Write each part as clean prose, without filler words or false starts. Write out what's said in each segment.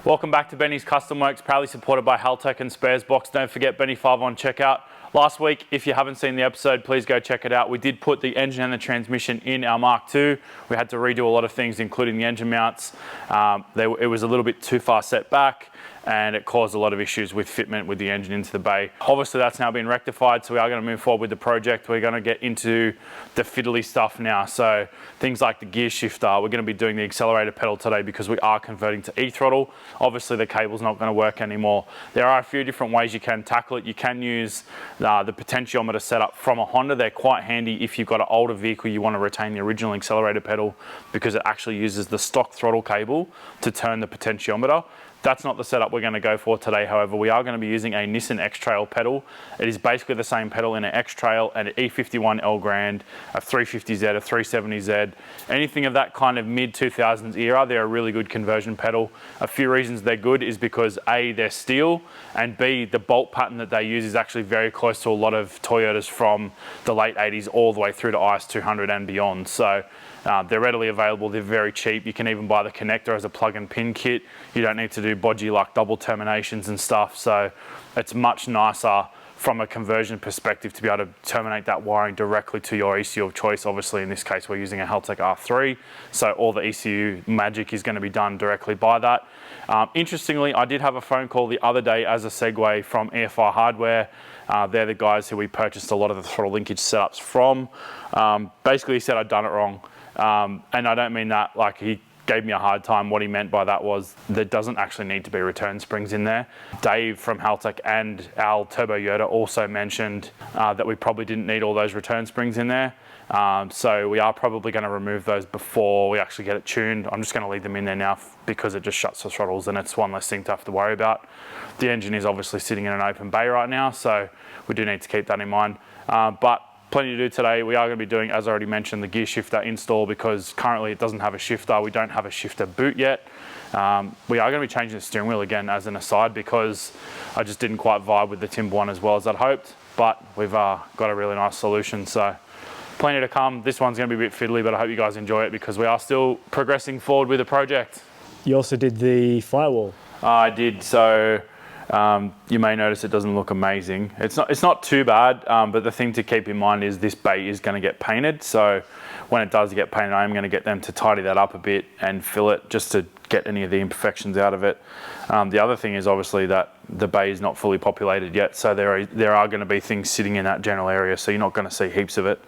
Welcome back to Benny's Custom Works, proudly supported by Haltech and Sparesbox. Don't forget Benny 5 on checkout. Last week, if you haven't seen the episode, please go check it out. We did put the engine and the transmission in our Mark II. We had to redo a lot of things, including the engine mounts. It was a little bit too far set back, and it caused a lot of issues with fitment with the engine into the bay. Obviously, that's now been rectified, so we are going to move forward with the project. We're going to get into the fiddly stuff now. So things like the gear shifter. We're going to be doing the accelerator pedal today because we are converting to e-throttle. Obviously, the cable's not going to work anymore. There are a few different ways you can tackle it. You can use the potentiometer setup from a Honda. They're quite handy if you've got an older vehicle, you want to retain the original accelerator pedal because it actually uses the stock throttle cable to turn the potentiometer. That's not the setup we're going to go for today. However, we are going to be using a Nissan X-Trail pedal. It is basically the same pedal in an X-Trail and an E51 L Grand, a 350Z, a 370Z, anything of that kind of mid-2000s era. They're a really good conversion pedal. A few reasons they're good is because A, they're steel, and B, the bolt pattern that they use is actually very close to a lot of Toyotas from the late 80s all the way through to IS200 and beyond. So they're readily available, they're very cheap. You can even buy the connector as a plug and pin kit. You don't need to do bodgy like double terminations and stuff. So it's much nicer from a conversion perspective to be able to terminate that wiring directly to your ECU of choice. Obviously in this case we're using a Haltech R3, so all the ECU magic is going to be done directly by that. Interestingly, I did have a phone call the other day as a segue from EFI Hardware. They're the guys who we purchased a lot of the throttle linkage setups from. Basically he said I'd done it wrong. And I don't mean that like he gave me a hard time. What he meant by that was there doesn't actually need to be return springs in there. Dave from Haltech and Al Turbo Yoda also mentioned that we probably didn't need all those return springs in there. So we are probably going to remove those before we actually get it tuned. I'm just going to leave them in there now because it just shuts the throttles and it's one less thing to have to worry about. The engine is obviously sitting in an open bay right now, so we do need to keep that in mind. But plenty to do today. We are going to be doing, as I already mentioned, the gear shifter install because currently it doesn't have a shifter. We don't have a shifter boot yet. We are going to be changing the steering wheel again as an aside because I just didn't quite vibe with the Timber one as well as I'd hoped, but we've got a really nice solution. So plenty to come. This one's going to be a bit fiddly, but I hope you guys enjoy it because we are still progressing forward with the project. You also did the firewall. I did. So you may notice it doesn't look amazing. It's not too bad, but the thing to keep in mind is this bay is going to get painted. So when it does get painted, I am going to get them to tidy that up a bit and fill it just to get any of the imperfections out of it. The other thing is obviously that the bay is not fully populated yet, so there are going to be things sitting in that general area, so you're not going to see heaps of it.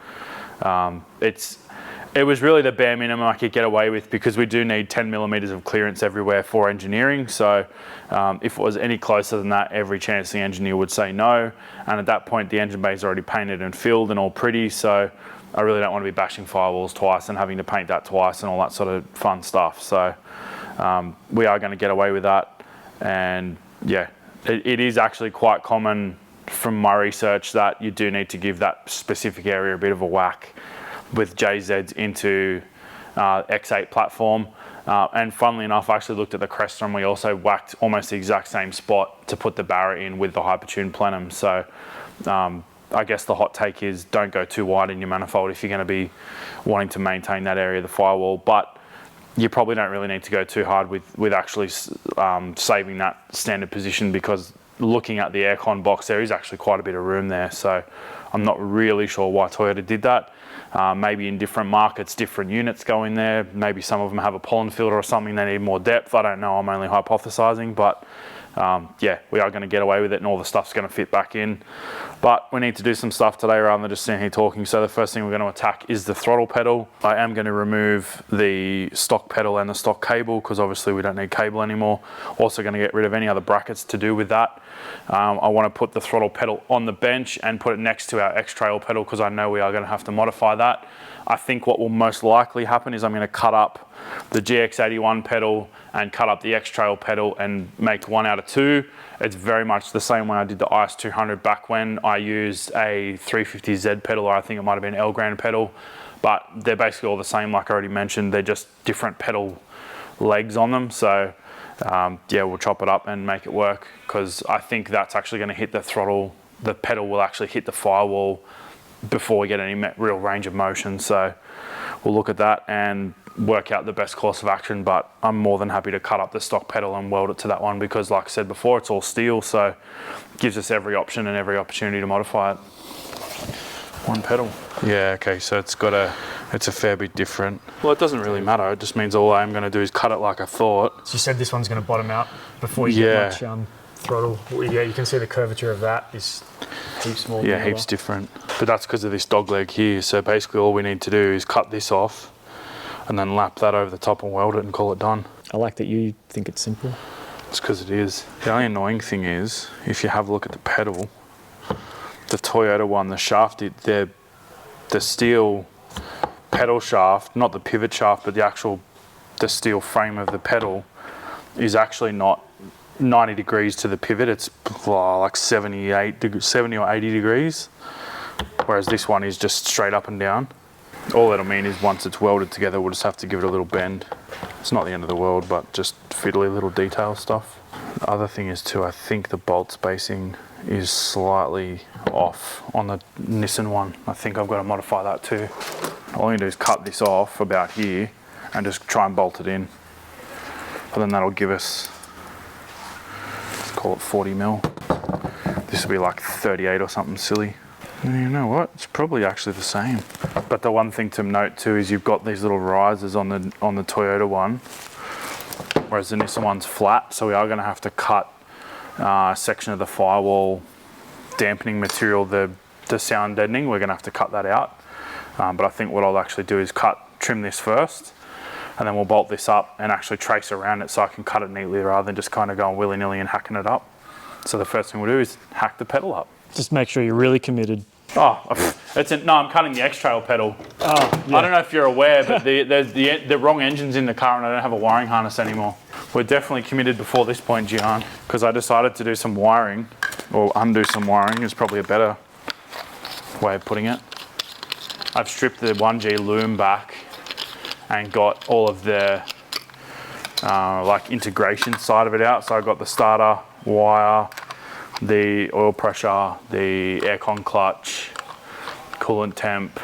It was really the bare minimum I could get away with because we do need 10 millimeters of clearance everywhere for engineering. So if it was any closer than that, every chance the engineer would say no. And at that point, the engine bay is already painted and filled and all pretty. So I really don't want to be bashing firewalls twice and having to paint that twice and all that sort of fun stuff. So we are going to get away with that. And yeah, it is actually quite common from my research that you do need to give that specific area a bit of a whack with JZs into X8 platform. And funnily enough, I actually looked at the Cresta and we also whacked almost the exact same spot to put the Barra in with the Hypertune plenum. So I guess the hot take is don't go too wide in your manifold if you're going to be wanting to maintain that area of the firewall. But you probably don't really need to go too hard with actually saving that standard position because looking at the aircon box, there is actually quite a bit of room there. So I'm not really sure why Toyota did that. Maybe in different markets, different units go in there. Maybe some of them have a pollen filter or something, they need more depth. I don't know, I'm only hypothesizing, but yeah, we are going to get away with it and all the stuff's going to fit back in. But we need to do some stuff today rather than just sitting here talking. So the first thing we're going to attack is the throttle pedal. I am going to remove the stock pedal and the stock cable because obviously we don't need cable anymore. Also going to get rid of any other brackets to do with that. I want to put the throttle pedal on the bench and put it next to our X-Trail pedal because I know we are going to have to modify that. I think what will most likely happen is I'm going to cut up the GX81 pedal and cut up the X-Trail pedal and make one out of two. It's very much the same way I did the IS200 back when I used a 350Z pedal, or I think it might have been L Grand pedal, but they're basically all the same like I already mentioned. They're just different pedal legs on them. So yeah, we'll chop it up and make it work because I think that's actually going to hit the throttle. The pedal will actually hit the firewall before we get any real range of motion. So we'll look at that and work out the best course of action, but I'm more than happy to cut up the stock pedal and weld it to that one because, like I said before, it's all steel, so it gives us every option and every opportunity to modify it. One pedal. Yeah, okay, so it's a fair bit different. Well, it doesn't really matter. It just means all I'm going to do is cut it like I thought. So you said this one's going to bottom out before you get much throttle. Yeah, you can see the curvature of that is heaps more. Yeah, heaps different. But that's because of this dog leg here. So basically all we need to do is cut this off and then lap that over the top and weld it and call it done. I like that you think it's simple. It's because it is. The only annoying thing is, if you have a look at the pedal, the Toyota one, the shaft, the steel pedal shaft, not the pivot shaft, but the steel frame of the pedal is actually not 90 degrees to the pivot. It's like 70 or 80 degrees, whereas this one is just straight up and down. All that'll mean is once it's welded together, we'll just have to give it a little bend. It's not the end of the world, but just fiddly little detail stuff. The other thing is too, I think the bolt spacing is slightly off on the Nissan one. I think I've got to modify that too. All you do is cut this off about here and just try and bolt it in. But then that'll give us, let's call it 40 mil. This will be like 38 or something silly. And you know what? It's probably actually the same. But the one thing to note too is you've got these little risers on the Toyota one, whereas the Nissan one's flat. So we are going to have to cut a section of the firewall dampening material, the sound deadening. We're going to have to cut that out. But I think what I'll actually do is trim this first, and then we'll bolt this up and actually trace around it so I can cut it neatly rather than just kind of going willy-nilly and hacking it up. So the first thing we'll do is hack the pedal up. Just make sure you're really committed. Oh, no, I'm cutting the X-Trail pedal. Oh, yeah. I don't know if you're aware, but the wrong engine's in the car and I don't have a wiring harness anymore. We're definitely committed before this point, Gian, because I decided to do some wiring, or undo some wiring is probably a better way of putting it. I've stripped the 1G loom back and got all of the like integration side of it out. So I got the starter wire, the oil pressure, the aircon clutch, coolant temp,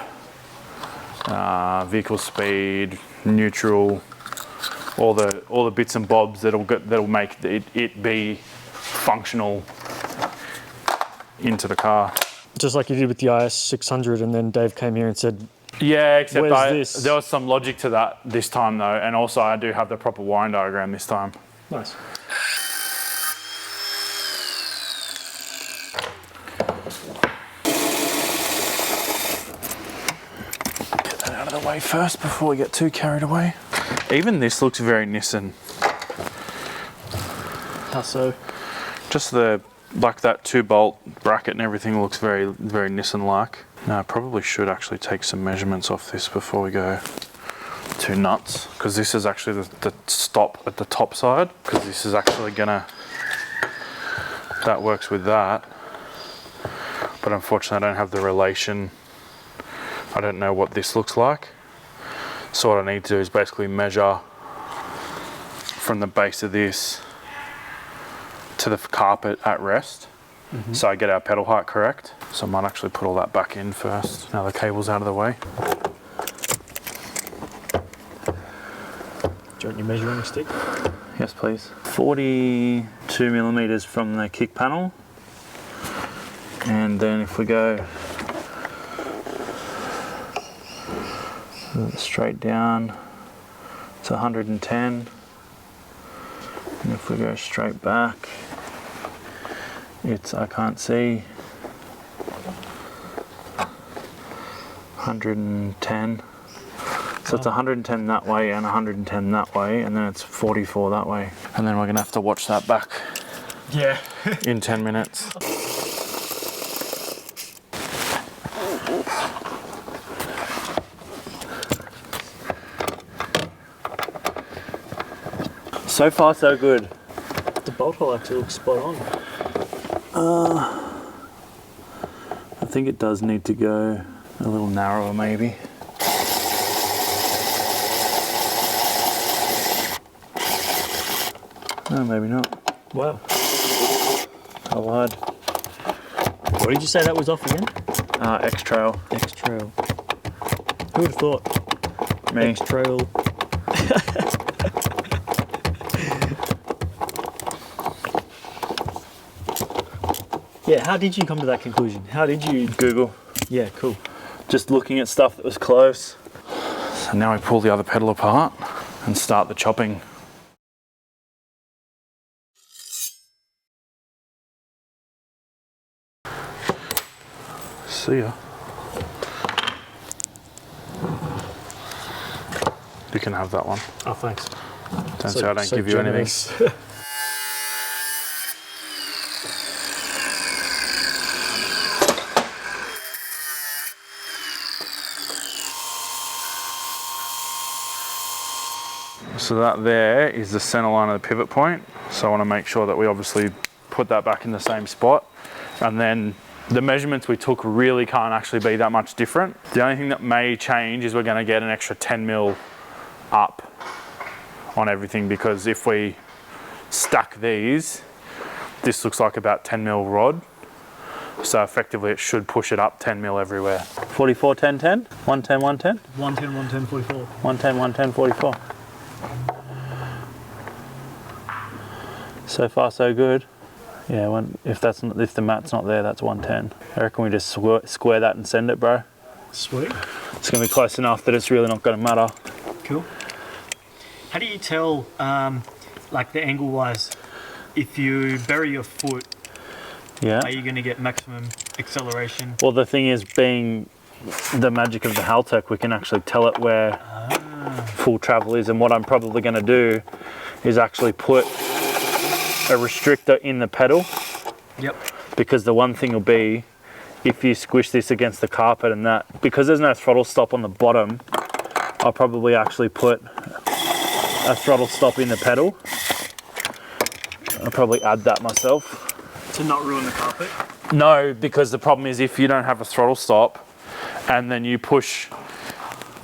vehicle speed, neutral, all the bits and bobs that'll make it be functional into the car. Just like you did with the IS 600, and then Dave came here and said, yeah, except there was some logic to that this time though, and also I do have the proper wiring diagram this time. Nice. Get that out of the way first before we get too carried away. Even this looks very Nissan. How so? Just like that 2-bolt bracket and everything looks very, very Nissan-like. Now I probably should actually take some measurements off this before we go too nuts, because this is actually the stop at the top side, because this is actually gonna, that works with that. But unfortunately I don't have the relation. I don't know what this looks like. So what I need to do is basically measure from the base of this to the carpet at rest, so I get our pedal height correct. So I might actually put all that back in first. Now the cable's out of the way. Do you want your measuring stick? Yes, please. 42 millimeters from the kick panel, and then if we go straight down, it's 110. And if we go straight back, it's, I can't see, 110. So it's 110 that way and 110 that way, and then it's 44 that way. And then we're gonna have to watch that back. Yeah. In 10 minutes. So far, so good. The bolt hole actually looks spot on. I think it does need to go a little narrower, maybe. No, maybe not. Wow. I lied. What did you say that was off again? X-Trail. X-Trail. Who would have thought? Me. X-Trail. Yeah, how did you come to that conclusion? How did you... Google. Yeah, cool. Just looking at stuff that was close. So now we pull the other pedal apart and start the chopping. See ya. You can have that one. Oh, thanks. Don't say I don't give you anything. So that there is the center line of the pivot point. So I want to make sure that we obviously put that back in the same spot. And then the measurements we took really can't actually be that much different. The only thing that may change is we're going to get an extra 10 mil up on everything, because if we stack these, this looks like about 10 mil rod. So effectively it should push it up 10 mil everywhere. 44, 10, 10, 110, 110? 110, 110, 44. 110, 110, 44. So far so good. Yeah, if the mat's not there, that's 110. I reckon we just square that and send it, bro. Sweet. It's gonna be close enough that it's really not gonna matter. Cool. How do you tell, like the angle wise, if you bury your foot, are you gonna get maximum acceleration? Well, the thing is, being the magic of the Haltech, we can actually tell it where full travel is, and what I'm probably gonna do is actually put a restrictor in the pedal. Yep. Because the one thing will be, if you squish this against the carpet and that, because there's no throttle stop on the bottom, I'll probably actually put a throttle stop in the pedal. I'll probably add that myself. To not ruin the carpet? No, because the problem is if you don't have a throttle stop and then you push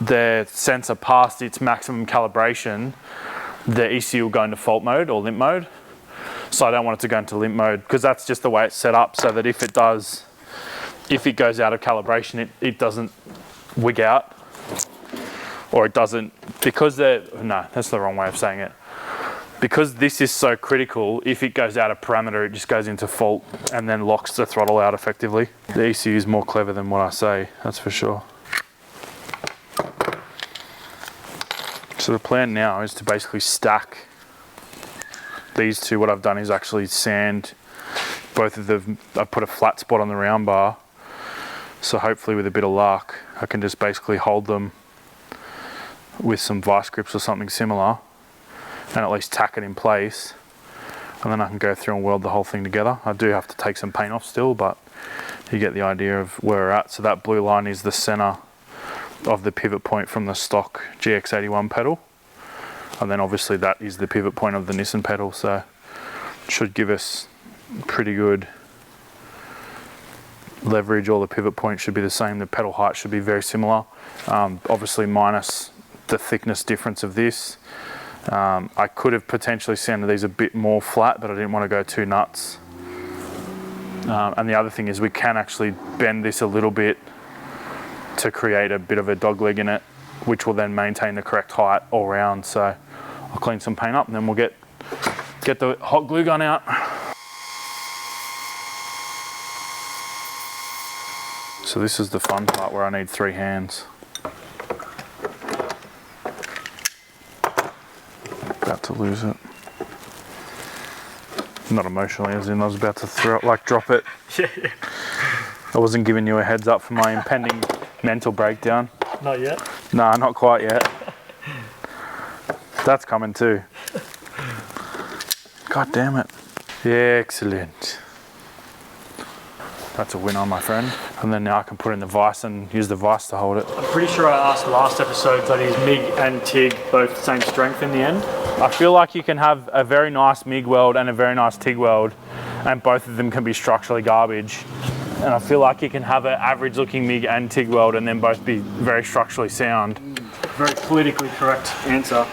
the sensor past its maximum calibration, the ECU will go into fault mode or limp mode. So I don't want it to go into limp mode, because that's just the way it's set up, so that if it goes out of calibration, it doesn't wig out, or it doesn't, because no, that's the wrong way of saying it. Because this is so critical, if it goes out of parameter, it just goes into fault and then locks the throttle out effectively. The ECU is more clever than what I say, that's for sure. So the plan now is to basically stack these two. What I've done is actually sand both of them. I put a flat spot on the round bar, so hopefully with a bit of luck I can just basically hold them with some vice grips or something similar and at least tack it in place, and then I can go through and weld the whole thing together. I do have to take some paint off still, but you get the idea of where we're at. So that blue line is the center of the pivot point from the stock GX81 pedal. And then obviously that is the pivot point of the Nissan pedal, so it should give us pretty good leverage. All the pivot points should be the same, the pedal height should be very similar, obviously minus the thickness difference of this. I could have potentially sanded these a bit more flat, but I didn't want to go too nuts. And the other thing is we can actually bend this a little bit to create a bit of a dog leg in it, which will then maintain the correct height all round. So I'll clean some paint up and then we'll get the hot glue gun out. So this is the fun part where I need 3 hands. About to lose it. Not emotionally, as in I was about to drop it. Yeah. I wasn't giving you a heads up for my impending mental breakdown. Not yet? Nah, not quite yet. That's coming too. God damn it. Yeah, excellent. That's a winner, my friend. And then now I can put in the vise and use the vise to hold it. I'm pretty sure I asked last episode that is MIG and TIG both the same strength in the end. I feel like you can have a very nice MIG weld and a very nice TIG weld, and both of them can be structurally garbage. And I feel like you can have an average looking MIG and TIG weld and then both be very structurally sound. Very politically correct answer.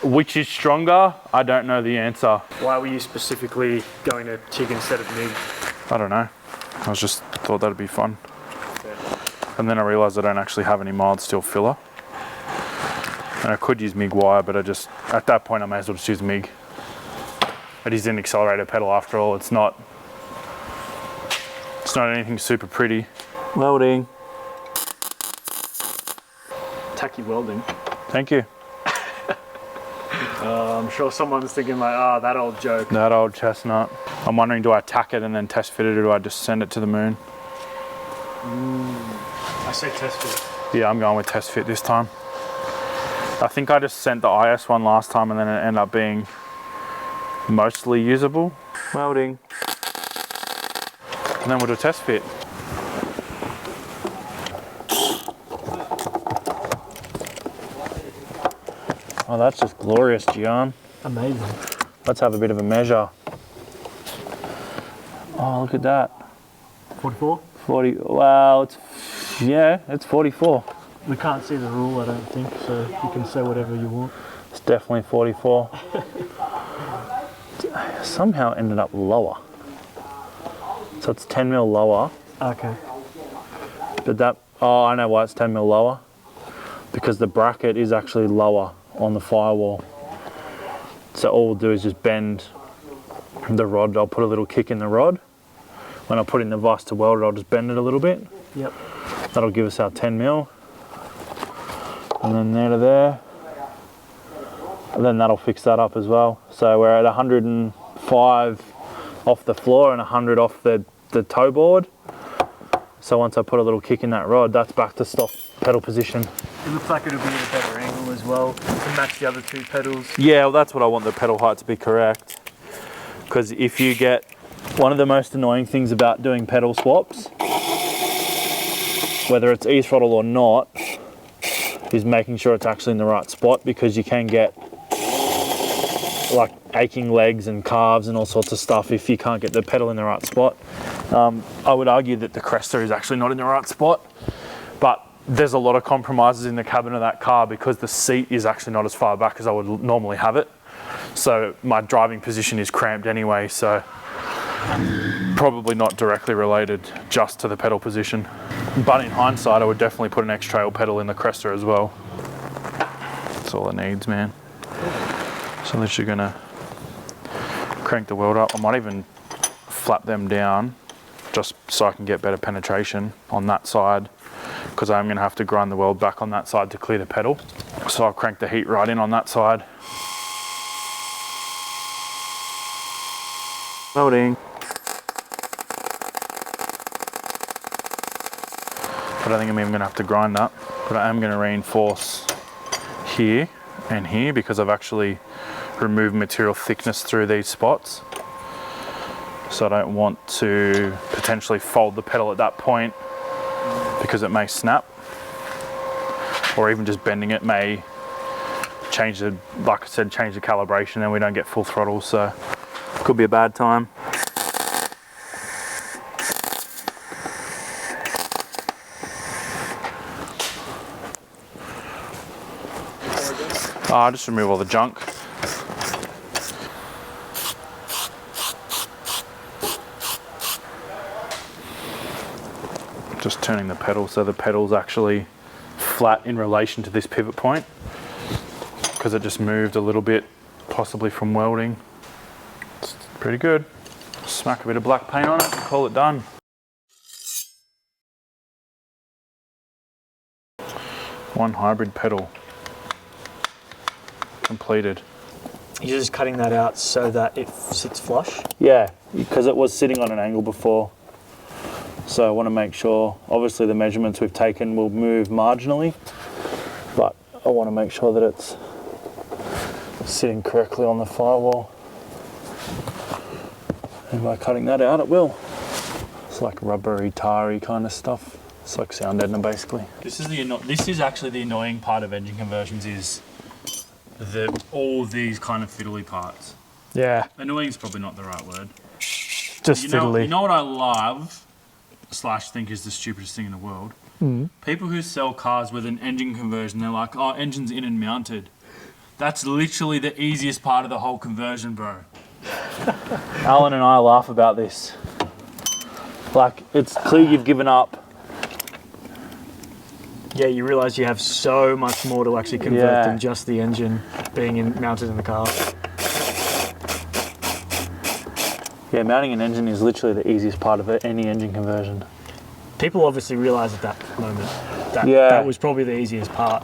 Which is stronger? I don't know the answer. Why were you specifically going to TIG instead of MIG? I don't know. I just thought that'd be fun. And then I realised I don't actually have any mild steel filler. And I could use MIG wire, but at that point I may as well just use MIG. It is an accelerator pedal after all. It's not anything super pretty. Welding. Tacky welding. Thank you. I'm sure someone's thinking like, that old joke. That old chestnut. I'm wondering, do I tack it and then test fit it, or do I just send it to the moon? I say test fit. Yeah, I'm going with test fit this time. I think I just sent the IS one last time and then it ended up being mostly usable. Welding. And then we'll do a test fit. Oh, that's just glorious, Gian. Amazing. Let's have a bit of a measure. Oh, look at that. 44? 40, well, it's 44. We can't see the rule, I don't think, so you can say whatever you want. It's definitely 44. Somehow ended up lower. So it's 10 mil lower. Okay. But I know why it's 10 mil lower. Because the bracket is actually lower on the firewall. So all we'll do is just bend the rod. I'll put a little kick in the rod. When I put it in the vise to weld it, I'll just bend it a little bit. Yep. That'll give us our 10 mil. And then there to there. And then that'll fix that up as well. So we're at 105 off the floor and 100 off the toe board. So once I put a little kick in that rod, that's back to stock pedal position. It looks like it'll be at a better angle as well to match the other two pedals. Yeah, well, that's what I want the pedal height to be correct. Because if you get, one of the most annoying things about doing pedal swaps, whether it's e-throttle or not, is making sure it's actually in the right spot, because you can get like aching legs and calves and all sorts of stuff if you can't get the pedal in the right spot. I would argue that the Cresta is actually not in the right spot, but there's a lot of compromises in the cabin of that car because the seat is actually not as far back as I would normally have it. So my driving position is cramped anyway, so probably not directly related just to the pedal position. But in hindsight, I would definitely put an X-Trail pedal in the Cresta as well. That's all it needs, man. So literally gonna crank the weld up. I might even flap them down just so I can get better penetration on that side, because I'm gonna have to grind the weld back on that side to clear the pedal. So I'll crank the heat right in on that side. Welding. But I think I'm even gonna have to grind that. But I am gonna reinforce here and here because I've actually removed material thickness through these spots. So I don't want to potentially fold the pedal at that point because it may snap, or even just bending it may change the, like I said, change the calibration and we don't get full throttle, so could be a bad time. Just remove all the junk. Just turning the pedal so the pedal's actually flat in relation to this pivot point, because it just moved a little bit, possibly from welding. It's pretty good. Smack a bit of black paint on it and call it done. One hybrid pedal completed. You're just cutting that out so that it sits flush? Yeah, because it was sitting on an angle before. So I want to make sure, obviously the measurements we've taken will move marginally, but I want to make sure that it's sitting correctly on the firewall. And by cutting that out, it will. It's like rubbery, tarry kind of stuff. It's like sound deadener basically. This is actually the annoying part of engine conversions, is all these kind of fiddly parts. Yeah. Annoying is probably not the right word. Just fiddly. You know what I love, / think is the stupidest thing in the world? People who sell cars with an engine conversion, they're like, oh, engine's in and mounted. That's literally the easiest part of the whole conversion, bro. Alan and I laugh about this. Like, it's clear you've given up Yeah, you realise you have so much more to actually convert than just the engine being mounted in the car. Yeah, mounting an engine is literally the easiest part of it, any engine conversion. People obviously realise at that moment that that was probably the easiest part.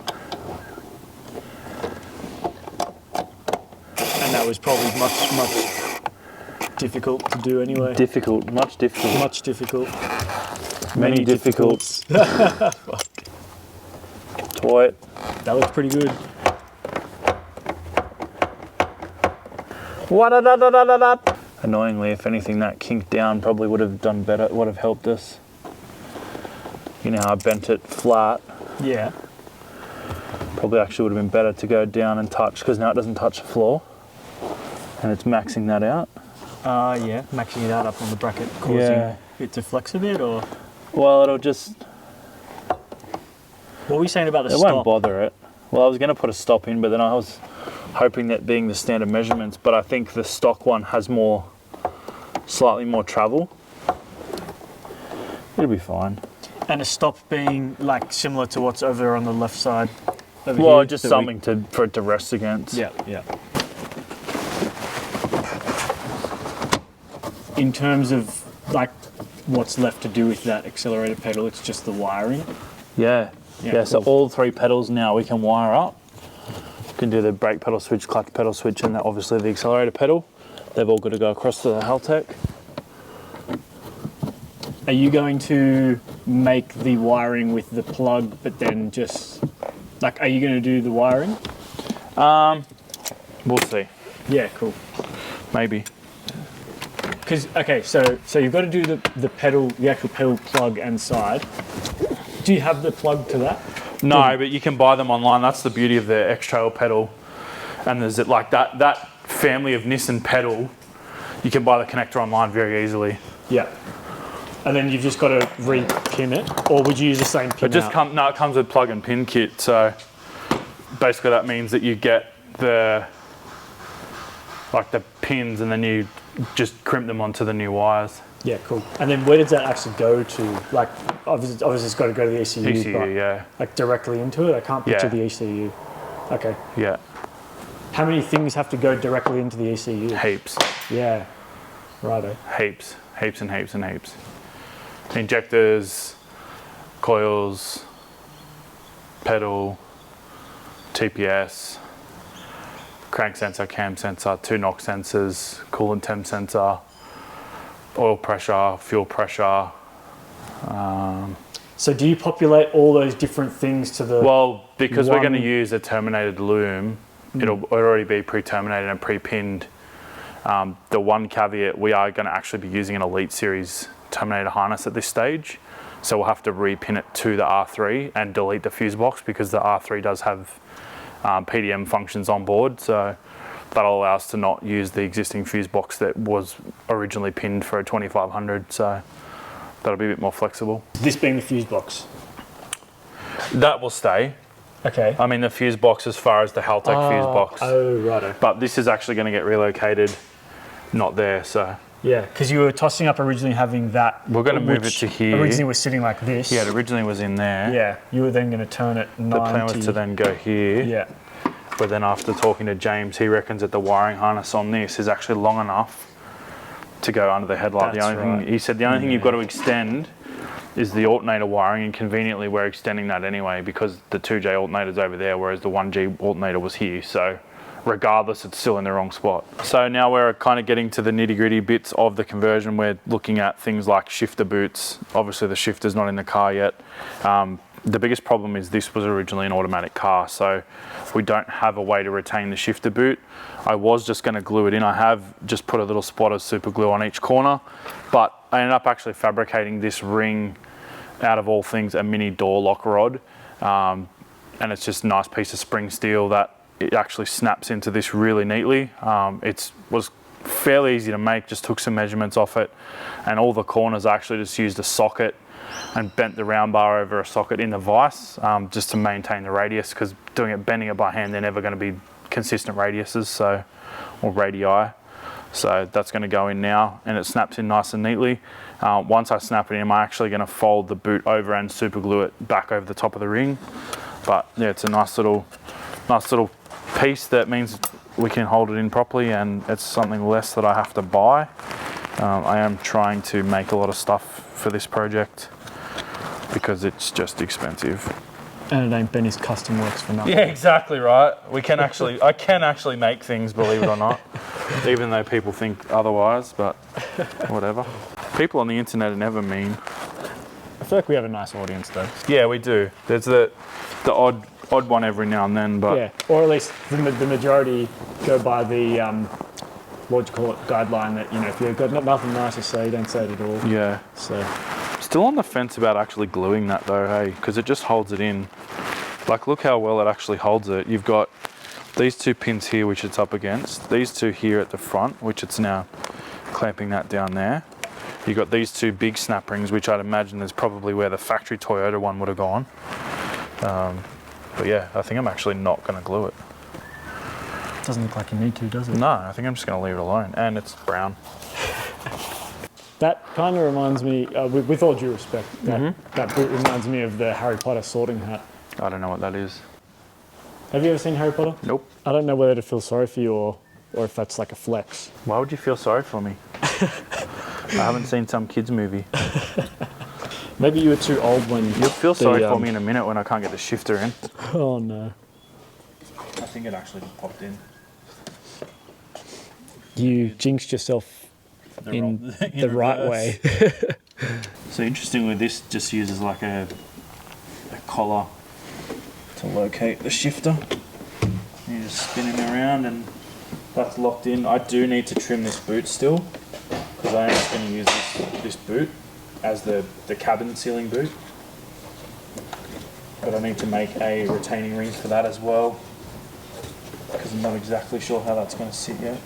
And that was probably much difficult to do anyway. Much difficult. Much difficult. Many difficults. Fuck. Toy it. That looks pretty good. Annoyingly, if anything, that kinked down probably would have done better, would have helped us. You know how I bent it flat? Yeah. Probably actually would have been better to go down and touch, because now it doesn't touch the floor. And it's maxing that out. Yeah, maxing it out up on the bracket, causing it to flex a bit, or? Well, it'll just... What were you saying about the stop? It won't bother it. Well, I was going to put a stop in, but then I was hoping that being the standard measurements, but I think the stock one has slightly more travel. It'll be fine. And a stop being like similar to what's over on the left side over well, here, just something for it to rest against. Yeah. In terms of like what's left to do with that accelerator pedal, it's just the wiring. Yeah, cool. So all 3 pedals now we can wire up. We can do the brake pedal switch, clutch pedal switch, and obviously the accelerator pedal. They've all got to go across to the Haltech. Are you going to make the wiring with the plug, but then just like, are you going to do the wiring? We'll see. Yeah, cool. Maybe. Because so you've got to do the pedal, the actual pedal plug and side. Do you have the plug to that? No, but you can buy them online. That's the beauty of the X-Trail pedal. And there's like that family of Nissan pedal. You can buy the connector online very easily. Yeah. And then you've just got to re-pin it, or would you use the same pin? It comes with plug and pin kit. So basically that means that you get the pins and then you just crimp them onto the new wires. Yeah, cool. And then where does that actually go to? Like, obviously it's got to go to the ECU. ECU, yeah. Like directly into it? I can't picture the ECU. Okay. Yeah. How many things have to go directly into the ECU? Heaps. Yeah. Righto. Heaps and heaps and heaps. Injectors, coils, pedal, TPS, crank sensor, cam sensor, 2 knock sensors, coolant temp sensor, oil pressure, fuel pressure. So do you populate all those different things to the... Well, because we're going to use a terminated loom, it'll already be pre-terminated and pre-pinned. The one caveat, we are going to actually be using an Elite Series terminator harness at this stage. So we'll have to repin it to the R3 and delete the fuse box, because the R3 does have PDM functions on board. So that'll allow us to not use the existing fuse box that was originally pinned for a 2500. So that'll be a bit more flexible. This being the fuse box? That will stay. Okay. I mean the fuse box as far as the Haltech fuse box. Oh, righto. But this is actually going to get relocated, not there, so. Yeah, because you were tossing up originally having that. We're going to move it to here. Originally was sitting like this. Yeah, it originally was in there. Yeah, you were then going to turn it 90. The plan was to then go here. Yeah. But then after talking to James, he reckons that the wiring harness on this is actually long enough to go under the headlight. He said the only thing you've got to extend is the alternator wiring, and conveniently we're extending that anyway because the 2J alternator's over there, whereas the 1G alternator was here. So regardless, it's still in the wrong spot. So now we're kind of getting to the nitty-gritty bits of the conversion. We're looking at things like shifter boots. Obviously the shifter's not in the car yet. The biggest problem is this was originally an automatic car, so we don't have a way to retain the shifter boot. I was just going to glue it in. I have just put a little spot of super glue on each corner, but I ended up actually fabricating this ring out of all things, a mini door lock rod. And it's just a nice piece of spring steel that it actually snaps into this really neatly. It was fairly easy to make, just took some measurements off it, and all the corners I actually just used a socket and bent the round bar over a socket in the vise just to maintain the radius, because bending it by hand, they're never going to be consistent radiuses, or radii. So that's going to go in now, and it snaps in nice and neatly. Once I snap it in, I'm actually going to fold the boot over and super glue it back over the top of the ring. But yeah, it's a nice little piece that means we can hold it in properly, and it's something less that I have to buy. I am trying to make a lot of stuff for this project because it's just expensive. And it ain't Benny's Custom Works for nothing. Yeah, exactly right. I can actually make things, believe it or not, even though people think otherwise, but whatever. People on the internet are never mean. I feel like we have a nice audience though. Yeah, we do. There's the odd one every now and then, but yeah, or at least the majority go by the what do you call it, guideline that, you know, if you've got nothing nice to say, don't say it at all. yeah. So Still on the fence about actually gluing that though, hey, because it just holds it in. Like, look how well it actually holds it. You've got these 2 pins here, which it's up against. These 2 here at the front, which it's now clamping that down there. You've got these 2 big snap rings, which I'd imagine is probably where the factory Toyota one would have gone. But yeah, I think I'm actually not going to glue it. doesn't look like you need to, does it? No, I think I'm just going to leave it alone. And it's brown. That kind of reminds me, with all due respect, that boot reminds me of the Harry Potter sorting hat. I don't know what that is. Have you ever seen Harry Potter? Nope. I don't know whether to feel sorry for you or if that's like a flex. Why would you feel sorry for me? I haven't seen some kids movie. Maybe you were too old when... You'll feel sorry for me in a minute when I can't get the shifter in. Oh no. I think it actually just popped in. You jinxed yourself in the right way. So interestingly, this just uses like a collar to locate the shifter. You just spin him around and that's locked in. I do need to trim this boot still because I am just going to use this boot as the cabin sealing boot. But I need to make a retaining ring for that as well because I'm not exactly sure how that's going to sit yet.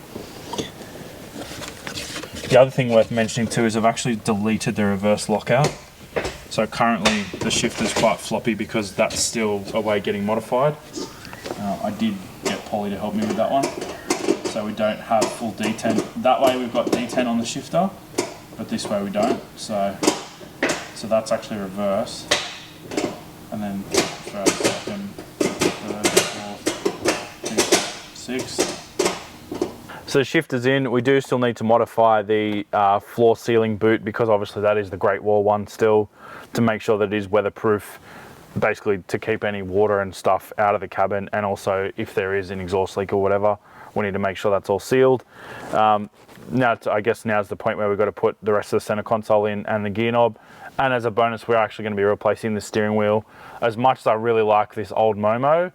The other thing worth mentioning too is I've actually deleted the reverse lockout. So currently the shifter's quite floppy because that's still away getting modified. I did get Polly to help me with that one. So we don't have full D10. That way we've got D10 on the shifter, but this way we don't. So that's actually reverse. And then first, second, third, fourth, fifth, sixth. So the shifter's in. We do still need to modify the floor sealing boot because obviously that is the Great Wall one still, to make sure that it is weatherproof, basically to keep any water and stuff out of the cabin, and also if there is an exhaust leak or whatever, we need to make sure that's all sealed. I guess now's the point where we've got to put the rest of the center console in and the gear knob. And as a bonus, we're actually going to be replacing the steering wheel. As much as I really like this old Momo,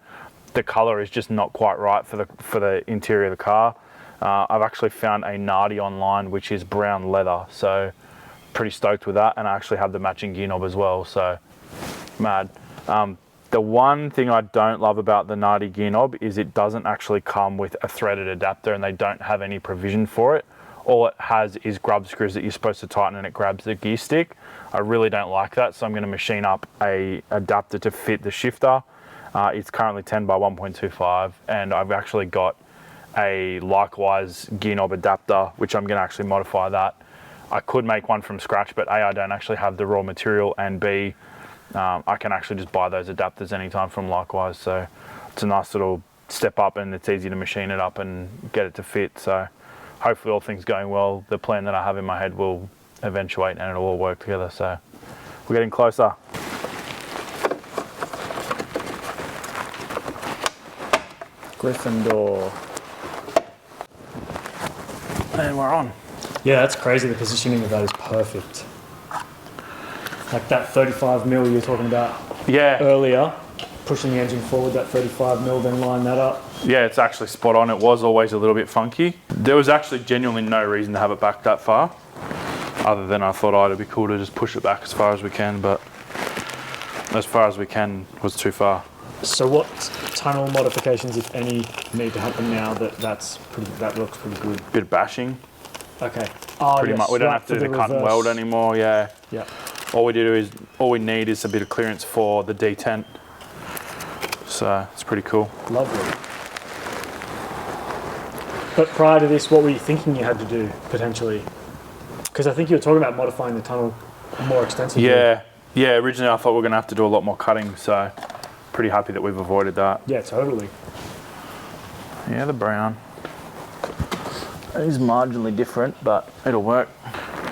the color is just not quite right for the interior of the car. I've actually found a Nardi online, which is brown leather, so pretty stoked with that, and I actually have the matching gear knob as well, so mad. The one thing I don't love about the Nardi gear knob is it doesn't actually come with a threaded adapter, and they don't have any provision for it. All it has is grub screws that you're supposed to tighten and it grabs the gear stick. I really don't like that, so I'm going to machine up a adapter to fit the shifter. It's currently 10 by 1.25, and I've actually got a likewise gear knob adapter, which I'm going to actually modify that. I could make one from scratch, but A, I don't actually have the raw material, and B, I can actually just buy those adapters anytime from Likewise. So it's a nice little step up, and it's easy to machine it up and get it to fit. So hopefully all things going well, the plan that I have in my head will eventuate and it'll all work together. So we're getting closer. Gryffindor. And we're on. Yeah, that's crazy. The positioning of that is perfect. Like that 35 mil you were talking about earlier, pushing the engine forward, that 35 mil, then line that up. Yeah, it's actually spot on. It was always a little bit funky. There was actually genuinely no reason to have it back that far, other than I thought, it'd be cool to just push it back as far as we can, but as far as we can was too far. So what tunnel modifications, if any, need to happen now that looks pretty good? Bit of bashing. Okay. Pretty much. We don't have to do the cut and weld anymore. Yeah. Yeah. All we need is a bit of clearance for the detent. So it's pretty cool. Lovely. But prior to this, what were you thinking you had to do, potentially? Because I think you were talking about modifying the tunnel more extensively. Yeah, originally I thought we were going to have to do a lot more cutting, so pretty happy that we've avoided that. Yeah, totally. Yeah, the brown is marginally different, but it'll work.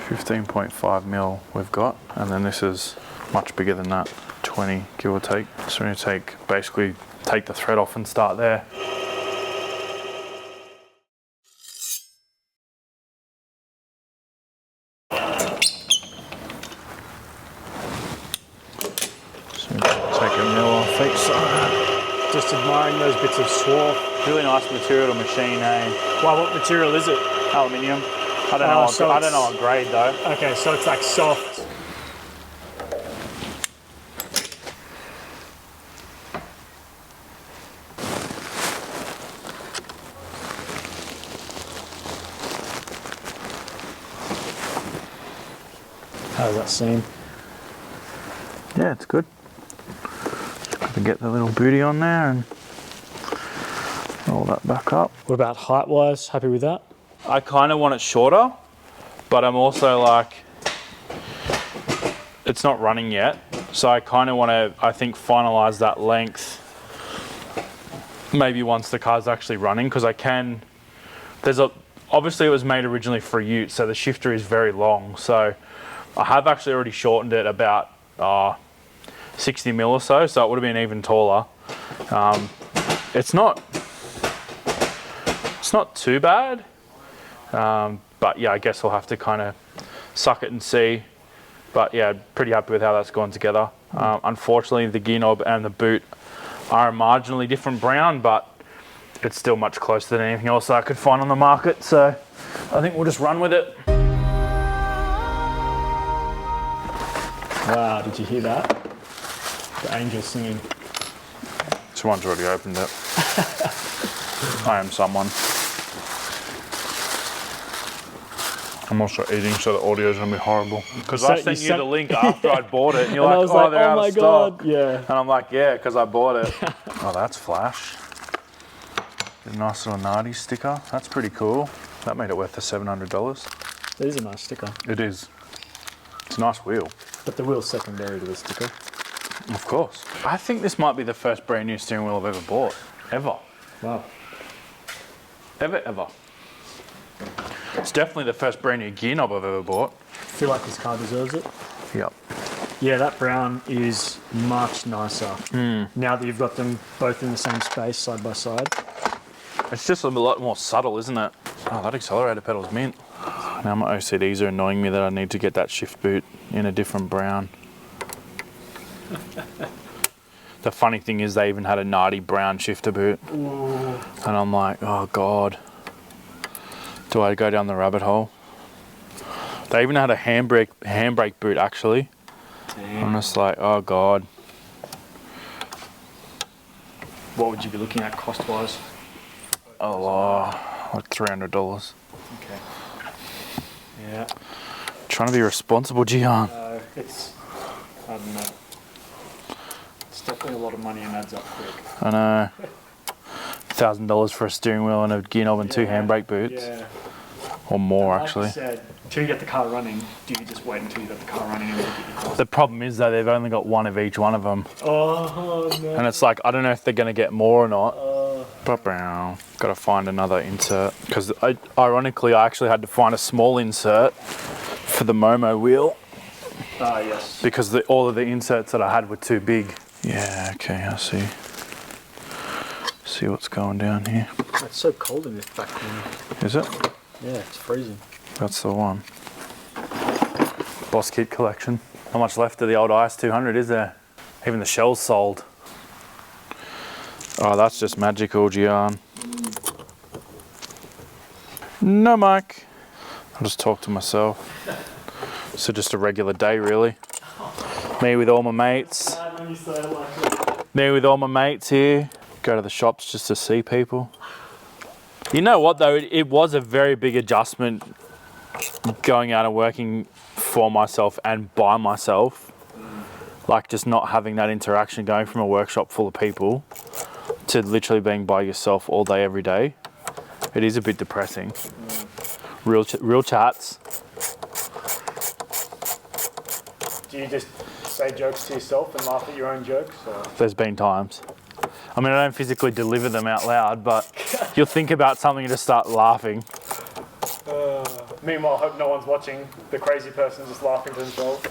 15.5 mil we've got, and then this is much bigger than that, 20 give or take. So we're going to basically take the thread off and start there. So take a mil off each side. Just admiring those bits of swarf. Really nice material to machine, eh? Wow, what material is it? Aluminium. I don't know what grade though. Okay, so it's like soft. How does that seem? Yeah, it's good. Just got to get the little booty on there and roll that back up. What about height-wise? Happy with that? I kind of want it shorter, but I'm also like, it's not running yet. So I kind of want to, I think, finalize that length maybe once the car's actually running, because I can, obviously it was made originally for a ute, so the shifter is very long. So I have actually already shortened it about 60 mil or so it would have been even taller. It's not too bad, but yeah, I guess I'll have to kind of suck it and see. But yeah, pretty happy with how that's gone together. Unfortunately, the gear knob and the boot are a marginally different brown, but it's still much closer than anything else I could find on the market. So I think we'll just run with it. Wow, did you hear that? The angel singing. Someone's already opened it. I am someone. I'm also eating, so the audio's gonna be horrible. Because I sent you the link after I'd bought it, and you're and like, they're out of stock. God, yeah. And I'm like, yeah, because I bought it. Oh, that's flash. Get a nice little Nardi sticker. That's pretty cool. That made it worth the $700. That is a nice sticker. It is. It's a nice wheel. But the wheel's secondary to the sticker. Of course. I think this might be the first brand new steering wheel I've ever bought. Ever. Wow. Ever. It's definitely the first brand new gear knob I've ever bought. I feel like this car deserves it. Yep. Yeah, that brown is much nicer. Now that you've got them both in the same space, side by side. It's just a lot more subtle, isn't it? Oh, that accelerator pedal's mint. Now my OCDs are annoying me that I need to get that shift boot in a different brown. The funny thing is they even had a Nardi brown shifter boot. Ooh. And I'm like, oh God. Do I go down the rabbit hole? They even had a handbrake boot actually. Damn. I'm just like, oh God. What would you be looking at cost-wise? Oh, like $300. Okay. Yeah. Trying to be responsible, Gian. I don't know. It's definitely a lot of money and adds up quick. I know. $1,000 for a steering wheel and a gear knob and two handbrake boots. Yeah. Or more, like actually. You said, until you get the car running, do you just wait until you get the car running and then get your cost? The problem is though, they've only got one of each one of them. Oh no. And it's like, I don't know if they're going to get more or not. But got to find another insert. Because ironically, I actually had to find a small insert for the Momo wheel. Ah, yes. Because all of the inserts that I had were too big. Yeah, okay, I see. See what's going down here. It's so cold in this back corner. Is it? Yeah, it's freezing. That's the one. Boss Kit collection. How much left of the old IS 200 is there? Even the shell's sold. Oh, that's just magical, Gian. No, Mike. I'll just talk to myself. So just a regular day, really. Me with all my mates. Me with all my mates here. Go to the shops just to see people. You know what though, it was a very big adjustment going out and working for myself and by myself. Like just not having that interaction, going from a workshop full of people to literally being by yourself all day, every day. It is a bit depressing. Real chats. Do you just say jokes to yourself and laugh at your own jokes? Or? There's been times. I mean, I don't physically deliver them out loud, but you'll think about something and just start laughing. Meanwhile, I hope no one's watching the crazy person just laughing to themselves.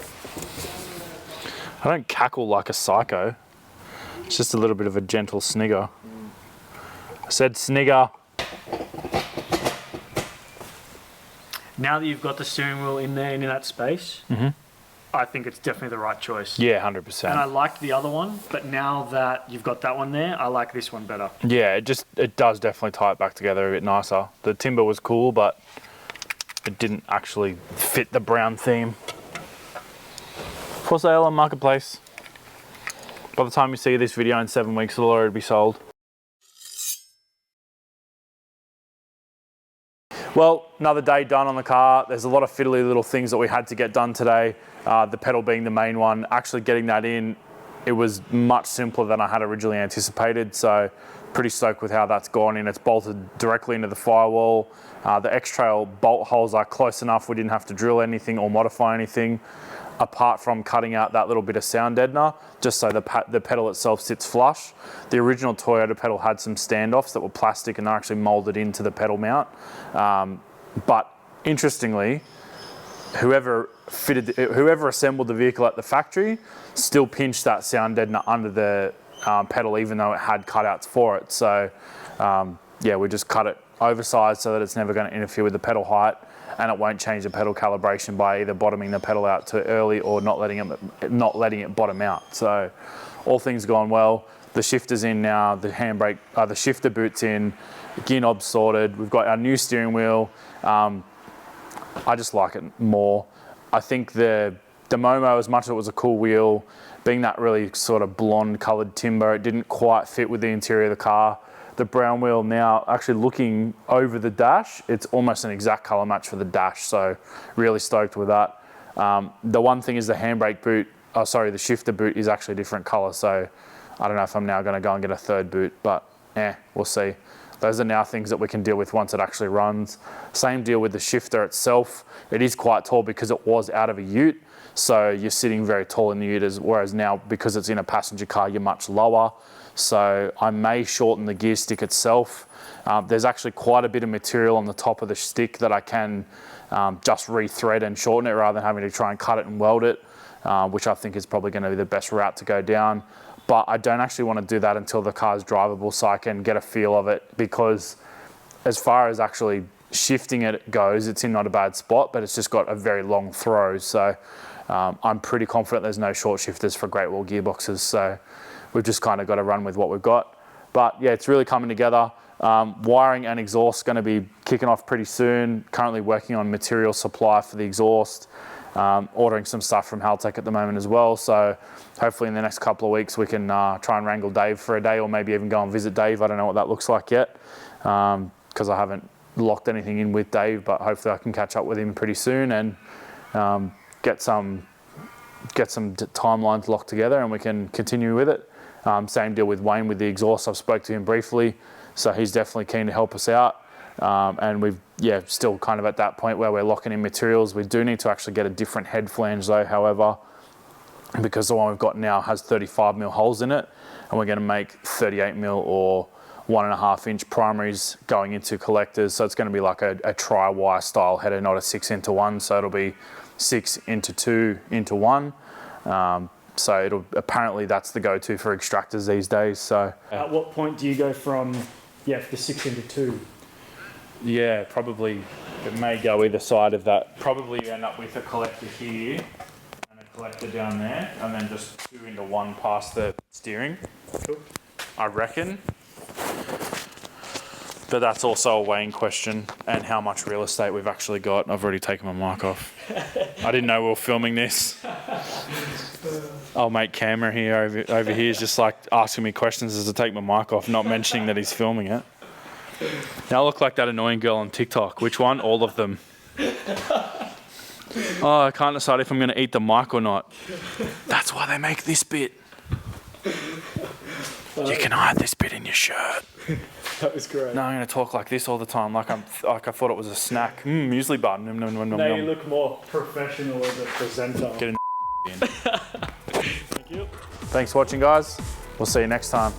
I don't cackle like a psycho. It's just a little bit of a gentle snigger. I said snigger. Now that you've got the steering wheel in there and in that space, I think it's definitely the right choice. Yeah, 100%. And I liked the other one, but now that you've got that one there, I like this one better. Yeah, it does definitely tie it back together a bit nicer. The timber was cool, but it didn't actually fit the brown theme. For sale on Marketplace. By the time you see this video in 7 weeks, it'll already be sold. Well, another day done on the car. There's a lot of fiddly little things that we had to get done today. The pedal being the main one. Actually getting that in, it was much simpler than I had originally anticipated. So pretty stoked with how that's gone in. It's bolted directly into the firewall. The X-Trail bolt holes are close enough. We didn't have to drill anything or modify anything, apart from cutting out that little bit of sound deadener, just so the pedal itself sits flush. The original Toyota pedal had some standoffs that were plastic and they're actually molded into the pedal mount. But interestingly, whoever assembled the vehicle at the factory still pinched that sound deadener under the pedal, even though it had cutouts for it. So yeah, we just cut it oversized so that it's never going to interfere with the pedal height, and it won't change the pedal calibration by either bottoming the pedal out too early or not letting it bottom out. So all things gone well. The shifter's in now, the handbrake, the shifter boot's in, gear knob's sorted. We've got our new steering wheel. I just like it more. I think the Momo, as much as it was a cool wheel, being that really sort of blonde coloured timber, it didn't quite fit with the interior of the car. The brown wheel now, actually looking over the dash, it's almost an exact colour match for the dash, so really stoked with that. The one thing is the handbrake boot, the shifter boot is actually a different colour, so I don't know if I'm now going to go and get a third boot, but we'll see. Those are now things that we can deal with once it actually runs. Same deal with the shifter itself. It is quite tall because it was out of a ute, so you're sitting very tall in the ute, whereas now because it's in a passenger car, you're much lower. So I may shorten the gear stick itself. There's actually quite a bit of material on the top of the stick that I can just rethread and shorten it rather than having to try and cut it and weld it, which I think is probably going to be the best route to go down. But I don't actually want to do that until the car's drivable so I can get a feel of it, because as far as actually shifting it goes, it's in not a bad spot, but it's just got a very long throw. So I'm pretty confident there's no short shifters for Great Wall gearboxes. So we've just kind of got to run with what we've got. But yeah, it's really coming together. Wiring and exhaust going to be kicking off pretty soon. Currently working on material supply for the exhaust. Ordering some stuff from Haltech at the moment as well. So hopefully in the next couple of weeks we can try and wrangle Dave for a day, or maybe even go and visit Dave. I don't know what that looks like yet, because I haven't locked anything in with Dave, but hopefully I can catch up with him pretty soon and get some timelines locked together and we can continue with it. Same deal with Wayne with the exhaust. I've spoke to him briefly, so he's definitely keen to help us out. And we've still kind of at that point where we're locking in materials. We do need to actually get a different head flange though, however, because the one we've got now has 35mm holes in it, and we're going to make 38mm or 1.5 inch primaries going into collectors. So it's going to be like a tri-wire style header, not a 6-into-1. So it'll be 6-into-2-into-1. So apparently that's the go-to for extractors these days. So at what point do you go from the 6-into-2? Yeah, probably it may go either side of that. Probably you end up with a collector here and a collector down there, and then just 2-into-1 past the steering. Cool. I reckon. But that's also a weighing question, and how much real estate we've actually got. I've already taken my mic off. I didn't know we were filming this. Old mate camera here over here is just like asking me questions as I take my mic off, not mentioning that he's filming it. Now I look like that annoying girl on TikTok. Which one? All of them. Oh, I can't decide if I'm going to eat the mic or not. That's why they make this bit. You can hide this bit in your shirt. That was great. No, I'm going to talk like this all the time, like I thought it was a snack. Muesli bar. Nom, nom, nom, nom, Now you nom. look more professional as a presenter. Get in. Thank you. Thanks for watching, guys. We'll see you next time.